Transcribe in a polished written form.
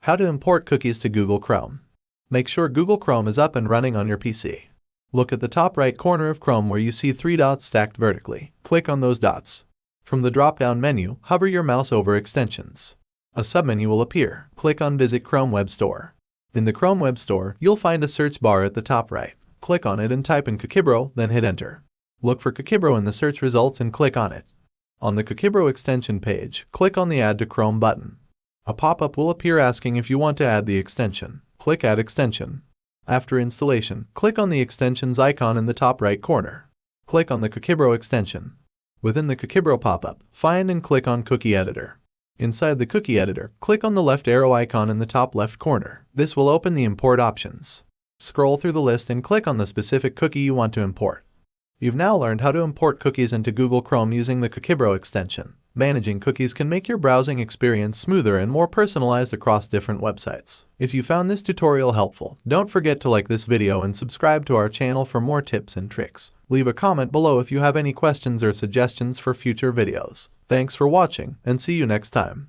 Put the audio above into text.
How to import cookies to Google Chrome. Make sure Google Chrome is up and running on your PC. Look at the top right corner of Chrome where you see 3 dots stacked vertically. Click on those dots. From the drop-down menu, hover your mouse over Extensions. A submenu will appear. Click on Visit Chrome Web Store. In the Chrome Web Store, you'll find a search bar at the top right. Click on it and type in Cookiebro, then hit Enter. Look for Cookiebro in the search results and click on it. On the Cookiebro extension page, click on the Add to Chrome button. A pop-up will appear asking if you want to add the extension. Click Add Extension. After installation, click on the extensions icon in the top right corner. Click on the Cookiebro extension. Within the Cookiebro pop-up, find and click on Cookie Editor. Inside the Cookie Editor, click on the left arrow icon in the top left corner. This will open the import options. Scroll through the list and click on the specific cookie you want to import. You've now learned how to import cookies into Google Chrome using the Cookiebro extension. Managing cookies can make your browsing experience smoother and more personalized across different websites. If you found this tutorial helpful, don't forget to like this video and subscribe to our channel for more tips and tricks. Leave a comment below if you have any questions or suggestions for future videos. Thanks for watching, and see you next time.